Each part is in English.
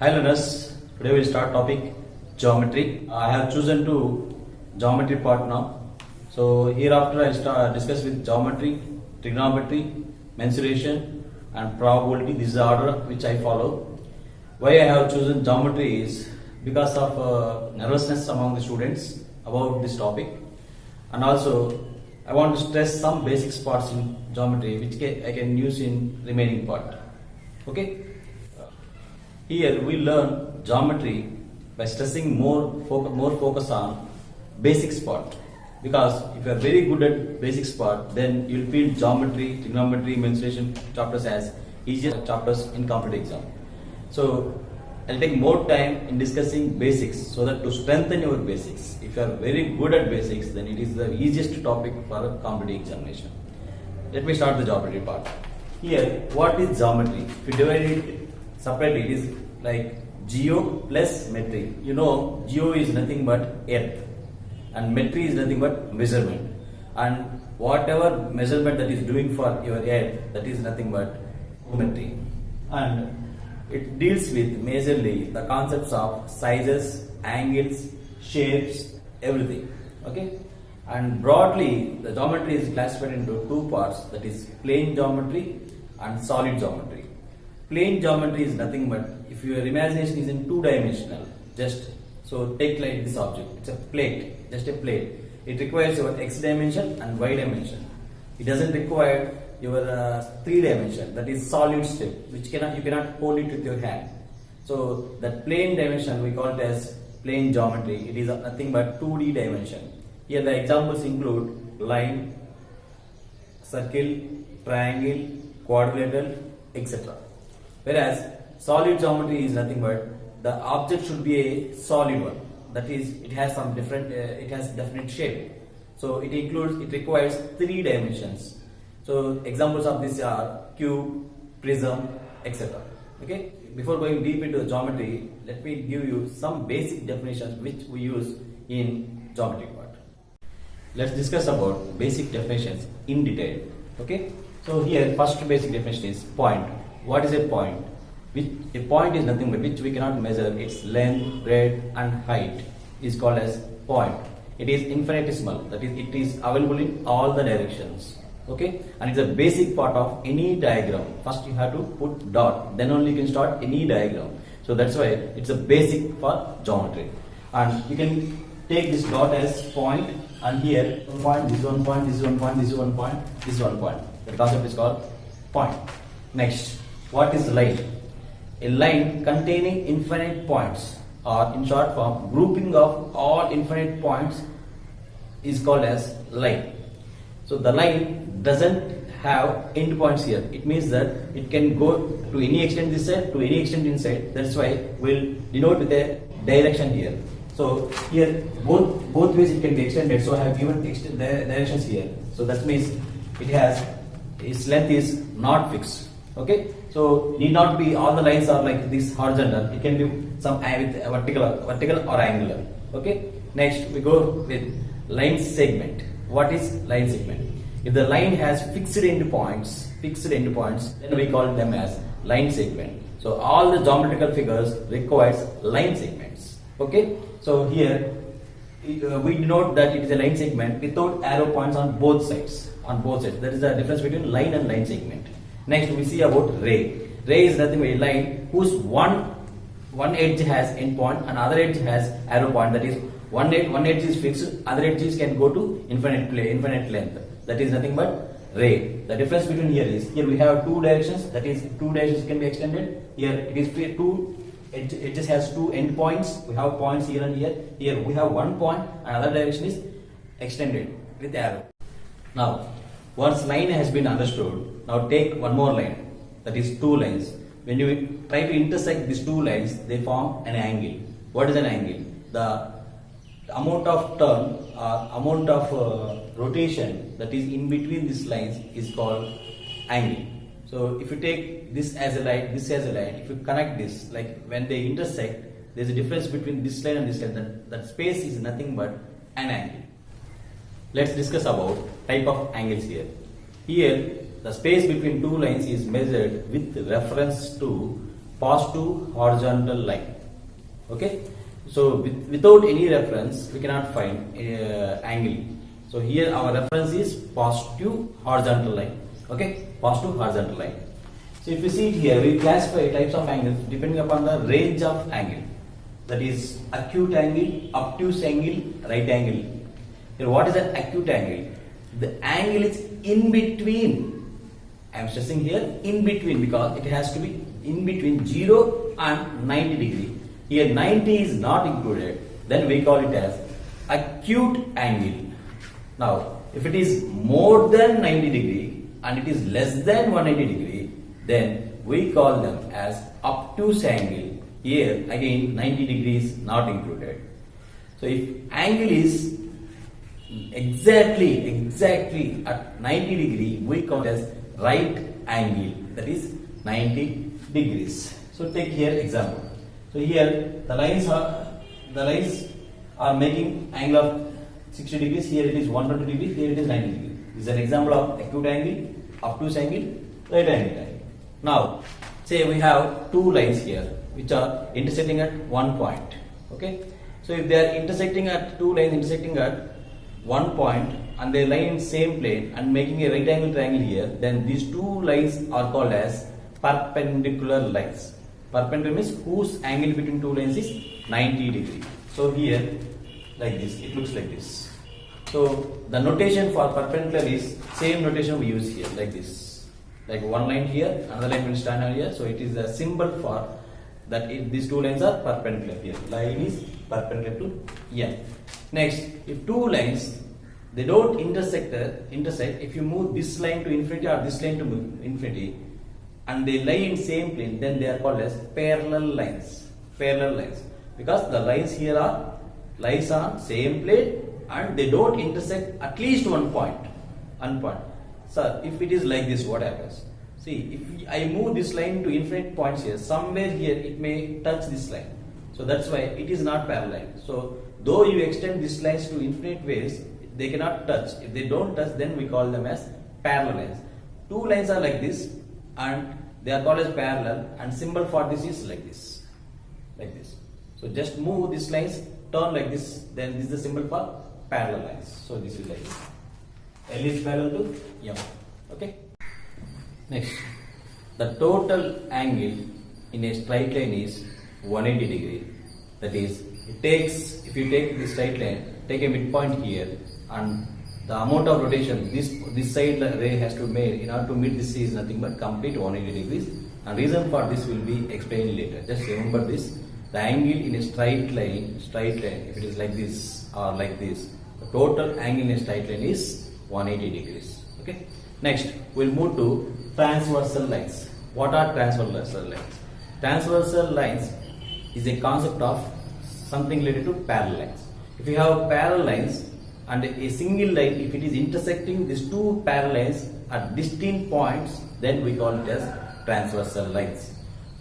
Hi learners, today we will start topic geometry. I have chosen to geometry part now. So hereafter I will discuss with geometry, trigonometry, mensuration and probability. This is the order which I follow. Why I have chosen geometry is because of nervousness among the students about this topic, and also I want to stress some basic parts in geometry which I can use in remaining part. Okay. Here we learn geometry by stressing more focus on basics part, because if you are very good at basics part, then you will feel geometry, trigonometry, mensuration chapters as easier chapters in competitive exam. So I'll take more time in discussing basics so that to strengthen your basics. If you are very good at basics, then it is the easiest topic for a competitive examination. Let me start the geometry part. Here, what is geometry? If you divide it separately, it is like geo plus metry. You know, geo is nothing but earth and metry is nothing but measurement, and whatever measurement that is doing for your earth, that is nothing but metry, and it deals with majorly the concepts of sizes, angles, shapes, everything. Okay, and broadly the geometry is classified into two parts, that is plane geometry and solid geometry. Plane geometry is nothing but, if your imagination is in two-dimensional, just so take like this object, it's a plate, just a plate. It requires your x dimension and y dimension. It doesn't require your three dimension, that is solid state, which you cannot hold it with your hand. So that plane dimension we call it as plane geometry. It is nothing but 2D dimension. Here the examples include line, circle, triangle, quadrilateral, etc. Whereas solid geometry is nothing but the object should be a solid one. That is, it has some different, it has definite shape. So it requires three dimensions. So examples of this are cube, prism, etc. Okay. Before going deep into the geometry, let me give you some basic definitions which we use in geometry part. Let's discuss about basic definitions in detail. Okay. So here first basic definition is point. What is a point? A point is nothing but which we cannot measure its length, breadth and height is called as point. It is infinitesimal, that is, it is available in all the directions. Okay, and it's a basic part of any diagram. First you have to put dot, then only you can start any diagram. So that's why it's a basic for geometry. And you can take this dot as point, and here one point, this one point, this one point, this one point, this one point. The concept is called point. Next, what is line? A line containing infinite points, or in short form, grouping of all infinite points is called as line. So the line doesn't have end points here. It means that it can go to any extent this side, to any extent inside. That's why we'll denote with a direction here. So here both ways it can be extended. So I have given directions here. So that means it has, its length is not fixed. Okay, so need not be all the lines are like this horizontal. It can be some with vertical or angular. Okay. Next we go with line segment. What is line segment? If the line has fixed endpoints, then we call them as line segment. So all the geometrical figures requires line segments. Okay. So here we denote that it is a line segment without arrow points on both sides. That is the difference between line and line segment. Next we see about ray. Ray is nothing but a line whose one edge has end point and other edge has arrow point. That is, one edge is fixed, other edges can go to infinite length. That is nothing but ray. The difference between here is, here we have two directions, that is two directions can be extended. Here it is two edges has two end points. We have points here and here. Here we have one point and other direction is extended with arrow. Now once line has been understood, now take one more line, that is two lines. When you try to intersect these two lines, they form an angle. What is an angle? The amount of turn or amount of rotation that is in between these lines is called angle. So if you take this as a line, this as a line, if you connect this, like when they intersect, there is a difference between this line and this line. That space is nothing but an angle. Let's discuss about type of angles here. Here the space between two lines is measured with reference to positive horizontal line. Okay, so without any reference we cannot find angle. So here our reference is positive horizontal line. Okay, positive horizontal line. So if you see it here, we classify types of angles depending upon the range of angle. That is acute angle, obtuse angle, right angle. Here what is an acute angle? The angle is in between. I am stressing here in between because it has to be in between 0 and 90 degree. Here 90 is not included, then we call it as acute angle. Now if it is more than 90 degree and it is less than 180 degree, then we call them as obtuse angle. Here again 90 degrees not included. So if angle is exactly at 90 degree, we call it as right angle, that is 90 degrees. So take here example. So here the lines are making angle of 60 degrees. Here it is 120 degrees. Here it is 90 degrees. This is an example of acute angle, obtuse angle, right angle. Now say we have two lines here which are intersecting at one point. Okay. So if they are intersecting at two lines intersecting at one point and they lie in same plane and making a right angle triangle here, then these two lines are called as perpendicular lines. Perpendicular means whose angle between two lines is 90 degree. So here like this, it looks like this. So the notation for perpendicular is same notation we use here, like this. Like one line here, another line will stand on here. So it is a symbol for that these two lines are perpendicular here. Line is perpendicular to M. Next, if two lines they don't intersect, if you move this line to infinity or this line to infinity and they lie in same plane, then they are called as parallel lines. Parallel lines. Because the lines here are lies on same plane and they don't intersect at least one point. Sir, if it is like this, what happens? See, if I move this line to infinite points here, somewhere here it may touch this line. So that's why it is not parallel. So though you extend these lines to infinite ways, they cannot touch. If they don't touch, then we call them as parallel lines. Two lines are like this and they are called as parallel, and symbol for this is like this. Like this. So just move these lines, turn like this, then this is the symbol for parallel lines. So this is like this. L is parallel to M. Okay. Next, the total angle in a straight line is 180 degree. That is, it takes, if you take this straight line, take a midpoint here, and the amount of rotation this side ray has to make in order to meet this is nothing but complete 180 degrees. And reason for this will be explained later. Just remember this: the angle in a straight line, if it is like this or like this, the total angle in a straight line is 180 degrees. Okay. Next, we'll move to transversal lines. What are transversal lines? Transversal lines is a concept of something related to parallel lines. If you have parallel lines and a single line, if it is intersecting these two parallel lines at distinct points, then we call it as transversal lines.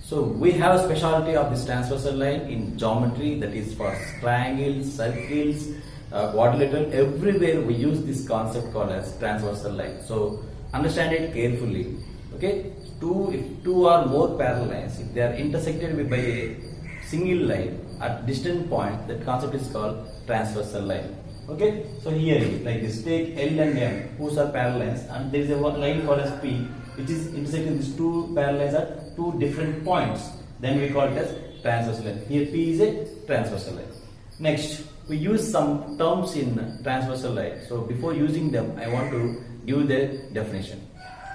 So we have a specialty of this transversal line in geometry, that is for triangles, circles, quadrilateral. Everywhere we use this concept called as transversal line. So understand it carefully. Okay, if two or more parallel lines, if they are intersected by a single line at distant point, that concept is called transversal line. Okay, so here like this, take L and M, whose are parallel lines, and there is a line called as P, which is intersecting these two parallel lines at two different points. Then we call it as transversal line. Here P is a transversal line. Next, we use some terms in transversal line. So before using them, I want to give the definition.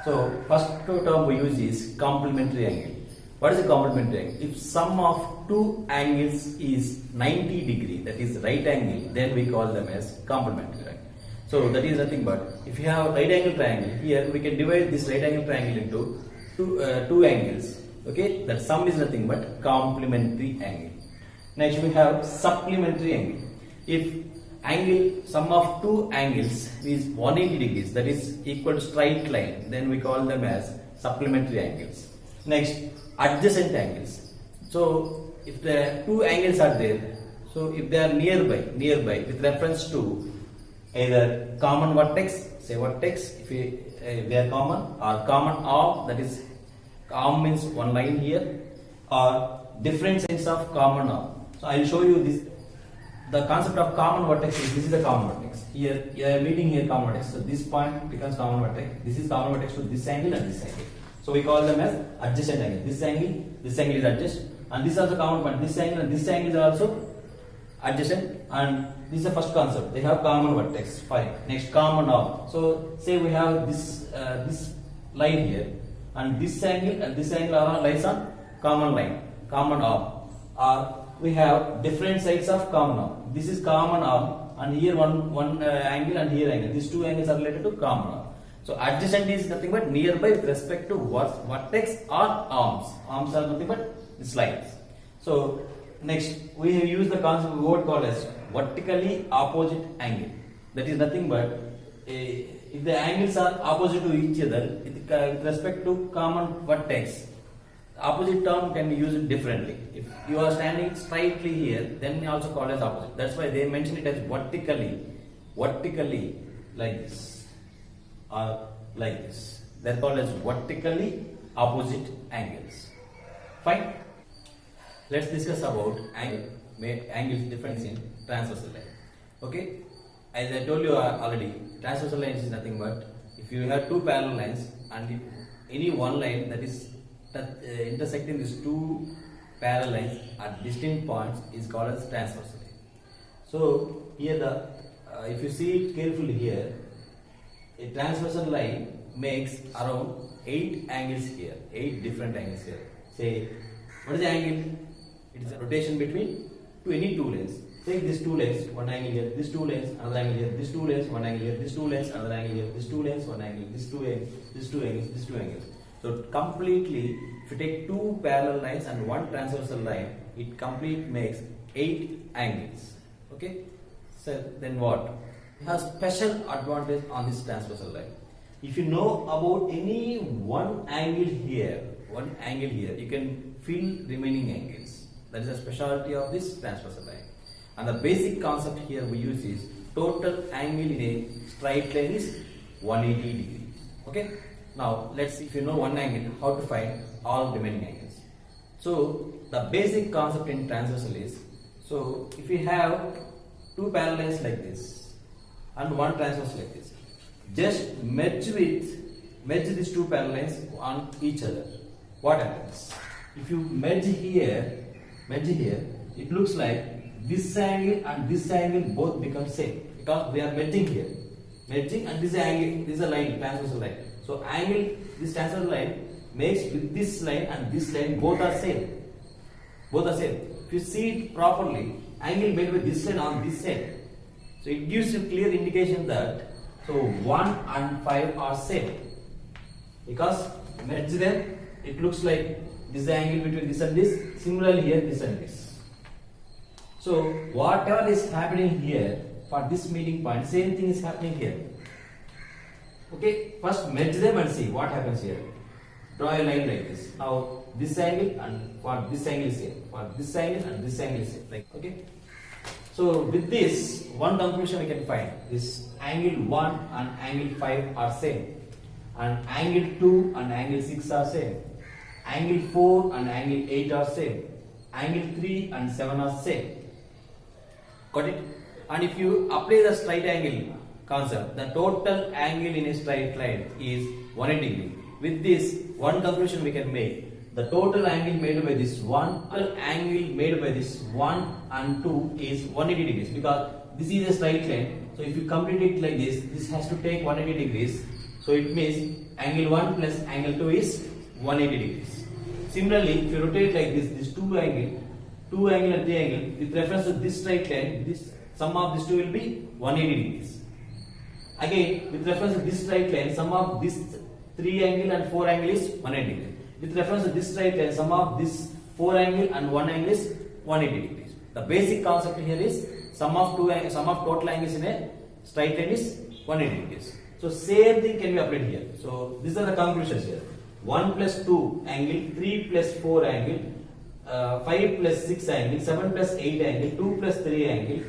So first term we use is complementary angle. What is a complementary angle? If sum of two angles is 90 degree, that is right angle, then we call them as complementary angle. So that is nothing but, if you have right angle triangle, here we can divide this right angle triangle into two angles. Okay, that sum is nothing but complementary angle. Next we have supplementary angle. If angle sum of two angles is 180 degrees, that is equal to straight line, then we call them as supplementary angles. Next, adjacent angles. So if the two angles are there, so if they are nearby with reference to either common vertex, say vertex, if they are common, or common arm, that is arm means one line here, or different sides of common arm. So I will show you this. The concept of common vertex is, this is the common vertex. Here you are meeting here common vertex. So this point becomes common vertex. This is common vertex to this angle and this angle. So we call them as adjacent angle. This angle is adjacent, and this is also common point. This angle and this angle is also adjacent, and this is the first concept. They have common vertex. Fine. Next, common arm. So say we have this this line here, and this angle are lies on common line, common arm. Or we have different sides of common arm. This is common arm, and here one angle and here angle. These two angles are related to common arm. So adjacent is nothing but nearby with respect to vertex or arms. Arms are nothing but these lines. So next we have used the concept word called as vertically opposite angle. That is nothing but if the angles are opposite to each other with respect to common vertex, opposite term can be used differently. If you are standing slightly here, then also called as opposite. That's why they mention it as vertically like this or like this. They're called as vertically opposite angles. Fine. Let's discuss about angles difference in transversal line. Okay. As I told you already, transversal line is nothing but if you have two parallel lines and if any one line that is intersecting these two parallel lines at distinct points is called as transversal line. So here if you see it carefully here, a transversal line makes around 8 angles here, 8 different angles here. Say, what is the angle? It is a rotation between any two lanes. Take these two lanes, one angle here, these two lanes, another angle here, these two lanes, one angle here, these two lanes, another angle here, these two lanes, one angle, these two angles, these two angles, these two angles. So completely, if you take two parallel lines and one transversal line, it completely makes 8 angles. Okay. So then what? It has special advantage on this transversal line. If you know about any one angle here, you can fill remaining angles. That is a specialty of this transversal line. And the basic concept here we use is total angle in a straight line is 180 degrees. Okay. Now let's see, if you know one angle, how to find all remaining angles. So the basic concept in transversal is, so if you have two parallel lines like this and one transversal like this, just merge these two parallel lines on each other. What happens? If you merge here, it looks like this angle and this angle both become same because we are merging here. Merging, and this angle, this is a line, transversal line. So angle, this transversal line makes with this line and this line both are same. Both are same. If you see it properly, angle made with this line on this side. So it gives you clear indication that so 1 and 5 are same. Because merge them, it looks like this is the angle between this and this. Similarly here, this and this. So whatever is happening here for this meeting point, same thing is happening here. Okay, first merge them and see what happens here. Draw a line like this. Now this angle and for this angle is same. For this angle and this angle is same. Like, okay. So with this, one conclusion we can find: this angle 1 and angle 5 are same, and angle 2 and angle 6 are same. Angle 4 and angle 8 are same. Angle 3 and 7 are same. Got it? And if you apply the straight angle concept, the total angle in a straight line is 180 degree. With this, one conclusion we can make: the total angle made by this one, angle made by this 1 and 2 is 180 degrees, because this is a straight line. So if you complete it like this has to take 180 degrees. So it means angle 1 plus angle 2 is 180 degrees. Similarly, if you rotate like this two angle and 3 angle, with reference to this straight line, this sum of these two will be 180 degrees. Again, with reference to this straight line, sum of this 3 angle and 4 angle is 180 degrees. With reference to this straight line, sum of this 4 angle and 1 angle is 180 degrees. The basic concept here is sum of total angles in a straight line is 180 degrees. So same thing can be applied here. So these are the conclusions here: 1 plus 2 angle, 3 plus 4 angle, 5 plus 6 angle, 7 plus 8 angle, 2 plus 3 angle,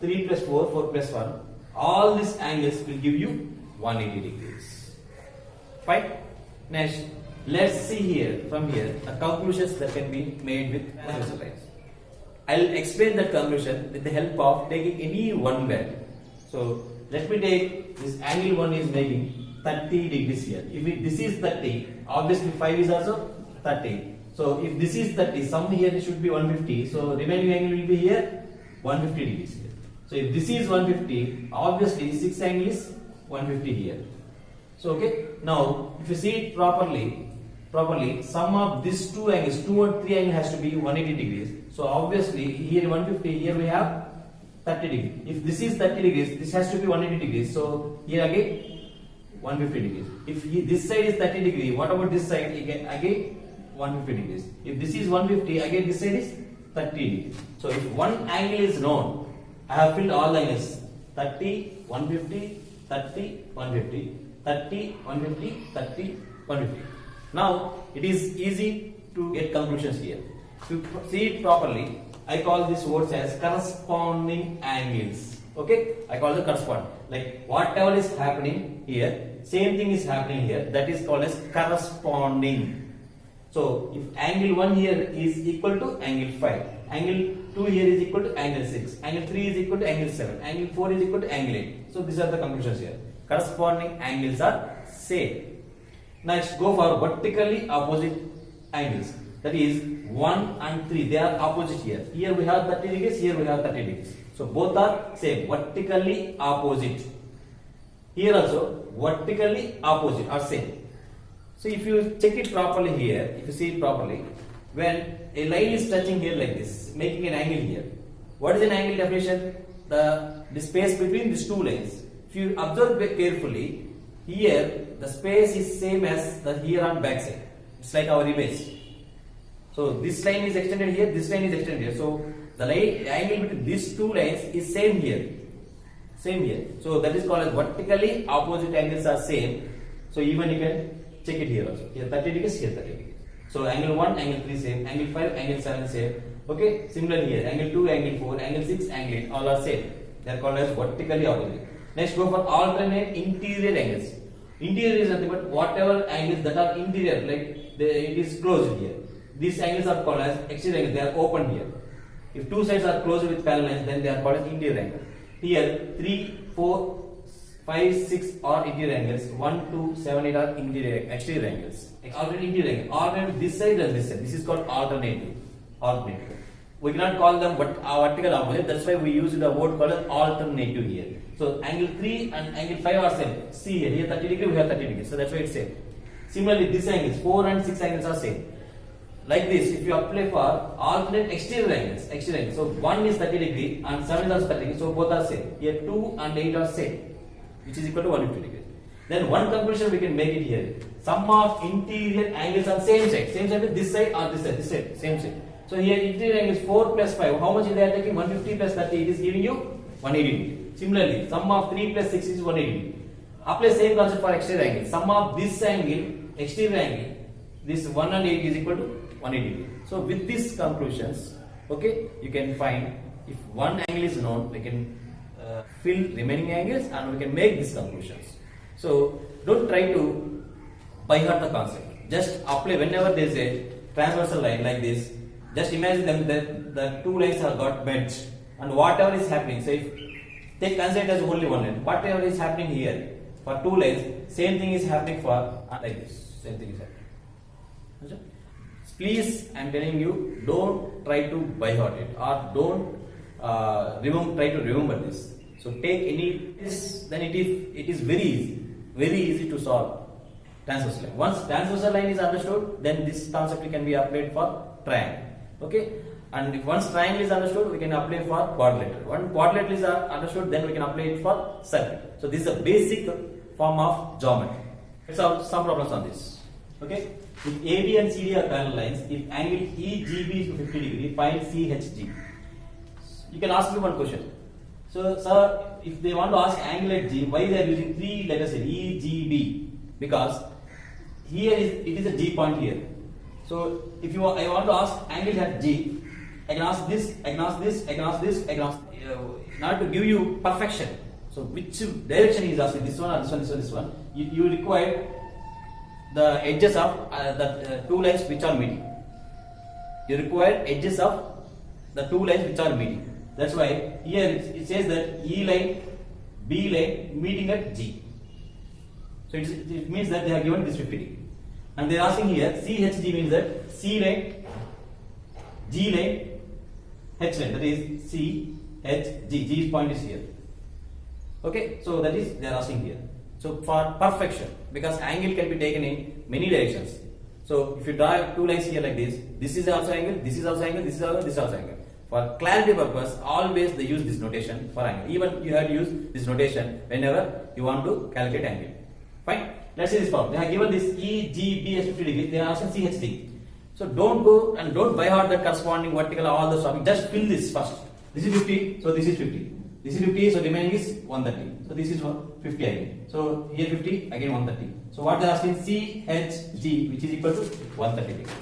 3 plus 4, 4 plus 1. All these angles will give you 180 degrees. Fine. Next, let's see here, from here, the conclusions that can be made with transversal lines. I'll explain that conclusion with the help of taking any one value. So let me take this angle 1 is making 30 degrees here. If this is 30, obviously 5 is also 30. So if this is 30, sum here it should be 150. So remaining angle will be here 150 degrees here. So if this is 150, obviously 6 angle is 150 here. So okay, now if you see it properly, sum of these two angles, 2 and 3 angle has to be 180 degrees. So obviously here 150, here we have 30 degrees. If this is 30 degrees, this has to be 180 degrees. So here again 150 degrees. If this side is 30 degrees, what about this side? Again 150 degrees. If this is 150, again this side is 30 degrees. So if one angle is known, I have filled all the angles 30, 150, 30, 150, 30, 150, 30, 150. Now it is easy to get conclusions here. To see it properly, I call these words as corresponding angles. Okay, I call the correspond. Like whatever is happening here, same thing is happening here. That is called as corresponding. So if angle 1 here is equal to angle 5, angle 2 here is equal to angle 6, angle 3 is equal to angle 7, angle 4 is equal to angle 8. So these are the conclusions here. Corresponding angles are same. Next, go for vertically opposite angles. That is 1 and 3. They are opposite here. Here we have 30 degrees. Here we have 30 degrees. So both are same. Vertically opposite. Here also vertically opposite are same. So if you check it properly here, if you see it properly, when a line is touching here like this, making an angle here. What is an angle definition? The space between these two lines. If you observe carefully, here the space is same as the here on back side. It's like our image. So this line is extended here, this line is extended here. So the angle between these two lines is same here. Same here. So that is called as vertically opposite angles are same. So even you can check it here also. Here 30 degrees, here 30 degrees. So angle 1, angle 3 same, angle 5, angle 7 same. Okay, similarly here, angle 2, angle 4, angle 6, angle 8, all are same. They are called as vertically opposite. Next, go for alternate interior angles. Interior is nothing but whatever angles that are interior, like it is closed here. These angles are called as exterior angles, they are open here. If two sides are closed with parallel lines, then they are called as interior angle. Here, 3, 4, 5, 6 are interior angles, 1, 2, 7, 8 are exterior angles. Alternate interior angle. Alternate this side and this side. This is called alternative. Alternative. We cannot call them vertical opposite. That's why we use the word called as alternative here. So angle 3 and angle 5 are same. See here, here 30 degrees, we have 30 degrees. So that's why it's same. Similarly, these angles 4 and 6 angles are same. Like this, if you apply for alternate exterior angles, so 1 is 30 degree and 7 is also 30 degree. So both are same. Here 2 and 8 are same, which is equal to 150 degrees. Then one conclusion we can make it here. Sum of interior angles on same side. Same side with this side or this side, same side. So here interior angle is 4 plus 5. How much is they are taking? 150 plus 30. It is giving you 180 degree. Similarly, sum of 3 plus 6 is 180 degree. Apply same concept for exterior angle. Sum of this angle, exterior angle, this 1 and 8 is equal to 180 degree. So with these conclusions, okay, you can find if one angle is known, we can fill remaining angles and we can make these conclusions. So don't try to by heart the concept. Just apply whenever there is a transversal line like this. Just imagine them that the two lines have got merged and whatever is happening. So if they consider it as only one line, whatever is happening here for two lines, same thing is happening for like this. Same thing is happening. Please, I am telling you, don't try to by heart it or don't try to remember this. So take any this, then it is very easy to solve transversal line. Once transversal line is understood, then this concept can be applied for triangle. Okay, and if once triangle is understood, we can apply for quadrilateral. Once quadrilateral is understood, then we can apply it for circle. So this is a basic form of geometry. Let's solve some problems on this. Okay, if AB and CD are parallel lines, if angle EGB is 50 degree, find CHG. You can ask me one question. So, sir, if they want to ask angle at G, why they are using three letters here, EGB? Because here it is a G point here. So, if I want to ask angle at G, I can ask this, I can ask this, I can ask this, I can ask. Now to give you perfection. So, which direction he is asking? This one or this one? This one? This one? You require the edges of the two lines which are meeting. You require edges of the two lines which are meeting. That's why here it says that E line, B line meeting at G. So it means that they have given this 50 degree. And they are asking here CHG means that C line, G line, H line. That is C, H, G. G's point is here. Okay, so that is they are asking here. So for perfection, because angle can be taken in many directions. So if you draw two lines here like this is also angle, this is also angle, this is also angle. For clarity purpose, always they use this notation for angle. Even you have to use this notation whenever you want to calculate angle. Fine. Let's see this problem. They have given this E, G, B as 50 degrees. They are asking CHD. So don't go and don't by heart the corresponding vertical all those topics. Just fill this first. This is 50, so this is 50. This is 50, so remaining is 130. So this is 50 again. So here 50, again 130. So what they are asking CHG, which is equal to 130 degrees.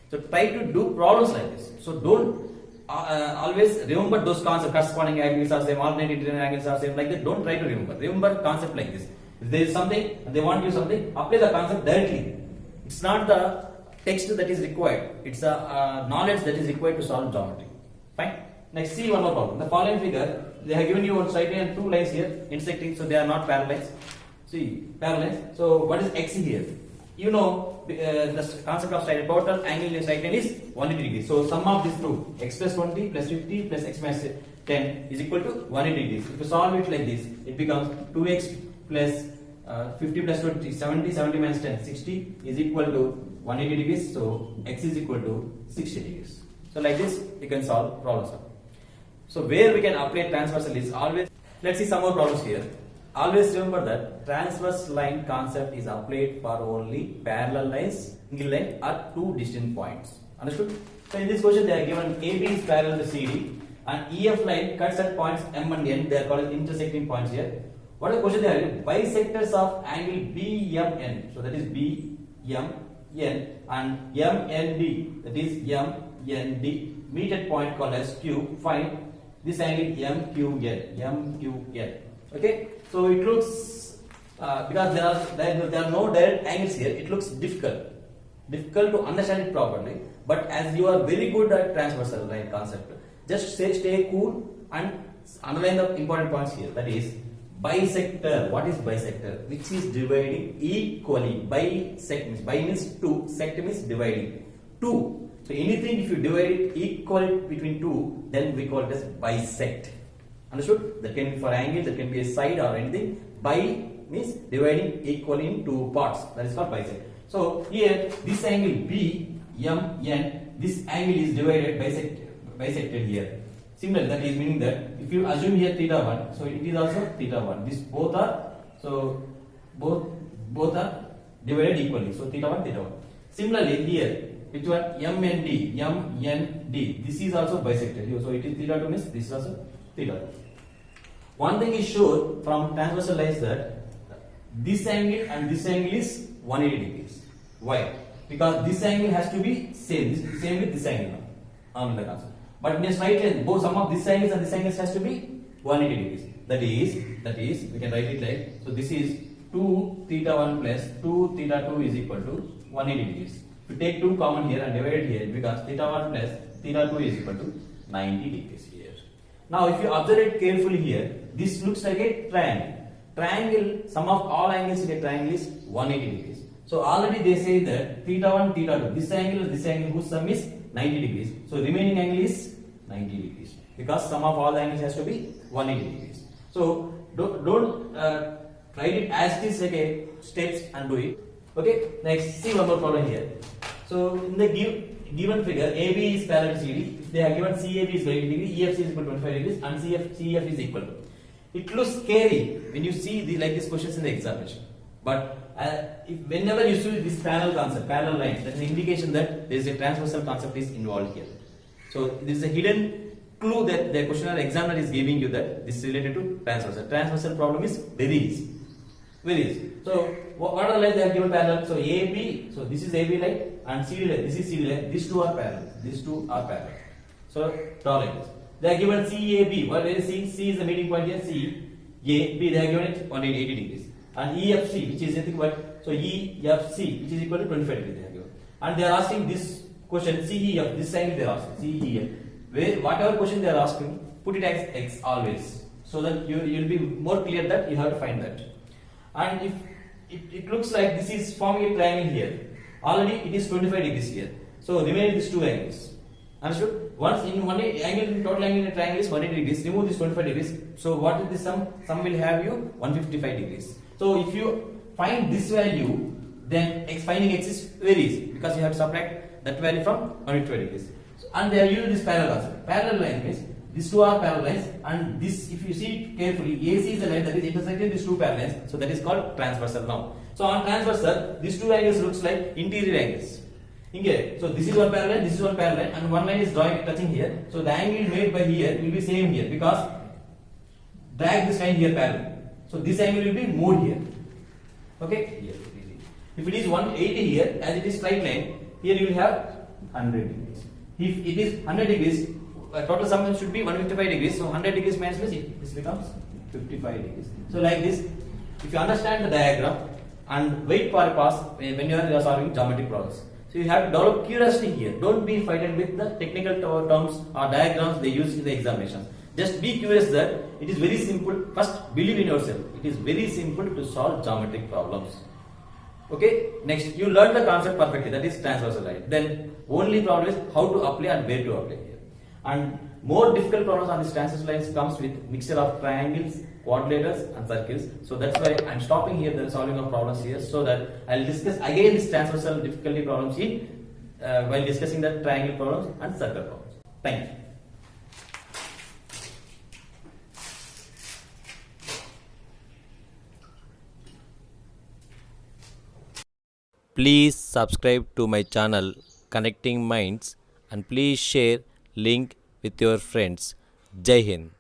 So try to do problems like this. So don't always remember those concepts. Corresponding angles are same, alternate interior angles are same. Like that, don't try to remember. Remember concept like this. If there is something and they want you something, apply the concept directly. It's not the text that is required. It's the knowledge that is required to solve geometry. Fine. Next, see one more problem. The following figure, they have given you one side and two lines here intersecting, so they are not parallel. See, parallel. So what is X here? You know the concept of side total angle in side line is 180 degrees. So sum of these two, x plus 20 plus 50 plus x minus 10 is equal to 180 degrees. If you solve it like this, it becomes 2x plus 50 plus 20, 70, 70 minus 10, 60 is equal to 180 degrees. So x is equal to 60 degrees. So like this, you can solve problems. So where we can apply transversal is always, let's see some more problems here. Always remember that transverse line concept is applied for only parallel lines, single line or two distinct points. Understood? So in this question they are given AB is parallel to CD and EF line cuts at points M and N. They are called intersecting points here. What is the question they are given? Bisectors of angle BMN. So that is BMN and MND. That is MND. Meet at point called as Q. Find this angle MQN. Okay, so it looks because there are no direct angles here, it looks difficult to understand it properly. But as you are very good at transversal line concept, just stay cool and underline the important points here. That is bisector. What is bisector? Which is dividing equally. Bisect means bi means two, sect means dividing two. So anything if you divide it equal between two, then we call it as bisect. Understood? That can be for angle, that can be a side or anything. Bi means dividing equally in two parts. That is called bisect. So here this angle BMN, this angle is divided bisected here. Similarly, that is meaning that if you assume here theta 1, so it is also theta 1. This both are both are divided equally. So theta 1, theta 1. Similarly here, which one MND, this is also bisected here. So it is theta 2 means this is also theta 2. One thing is sure from transversal lines that this angle and this angle is 180 degrees. Why? Because this angle has to be same with this angle now. The concept. But in a straight line, both sum of this angles and this angles has to be 180 degrees. That is we can write it like, so this is 2 theta 1 plus 2 theta 2 is equal to 180 degrees. If you take 2 common here and divide it here, because theta 1 plus theta 2 is equal to 90 degrees here. Now if you observe it carefully here, this looks like a triangle. Triangle, sum of all angles in a triangle is 180 degrees. So already they say that theta 1, theta 2, this angle whose sum is 90 degrees. So remaining angle is 90 degrees because sum of all the angles has to be 180 degrees. So don't write it as it is like a steps and do it. Okay, next see one more problem here. So in the given figure, AB is parallel to CD. They have given CAB is 20 degrees, EFC is equal to 25 degrees, and CF is equal to. It looks scary when you see like these questions in the examination. But whenever you see this parallel concept, parallel lines, that is an indication that there is a transversal concept is involved here. So this is a hidden clue that the questioner examiner is giving you that this is related to transversal. Transversal problem is very easy. So what are the lines they have given parallel? So AB, so this is AB line and CD line, this is CD line. These two are parallel. So draw like this. They are given CAB. What is C? C is the meeting point here. C, A, B. They are given it 180 degrees. And EFC, which is nothing but So EFC, which is equal to 25 degrees they have given. And they are asking this question CEF, this angle they are asking CEF. Where whatever question they are asking, put it as X always, so that you will be more clear that you have to find that. And if it looks like this is forming a triangle here, already it is 25 degrees here. So remain these two angles. Understood? Once in one angle, total angle in a triangle is 180 degrees. Remove this 25 degrees. So what is the sum? Sum will have you 155 degrees. So if you find this value, then finding X is very easy, because you have to subtract that value from 155 degrees. And they are using this parallel also. Parallel line means these two are parallel lines, and this, if you see it carefully, AC is the line that is intersecting these two parallel lines. So that is called transversal now. So on transversal, these two angles looks like interior angles. Okay, so this is one parallel, this is one parallel, and one line is touching here. So the angle made by here will be same here, because drag this line here parallel. So this angle will be moved here. Okay, here. If it is 180 here, as it is straight line, here you will have 100 degrees. If it is 100 degrees, total sum should be 155 degrees. So 100 degrees minus this becomes 55 degrees. So like this, if you understand the diagram and wait for a pause when you are solving geometric problems. So you have to develop curiosity here. Don't be frightened with the technical terms or diagrams they use in the examinations. Just be curious that it is very simple. First, believe in yourself. It is very simple to solve geometric problems. Okay, next you learn the concept perfectly, that is transversal line. Then only problem is how to apply and where to apply here. And more difficult problems on these transversal lines comes with mixture of triangles, quadrilaters and circles. So that's why I'm stopping here the solving of problems here, so that I'll discuss again this transversal difficulty problems in while discussing the triangle problems and circle problems. Thank you. Please subscribe to my channel Connecting Minds and please share link with your friends. Jai Hind.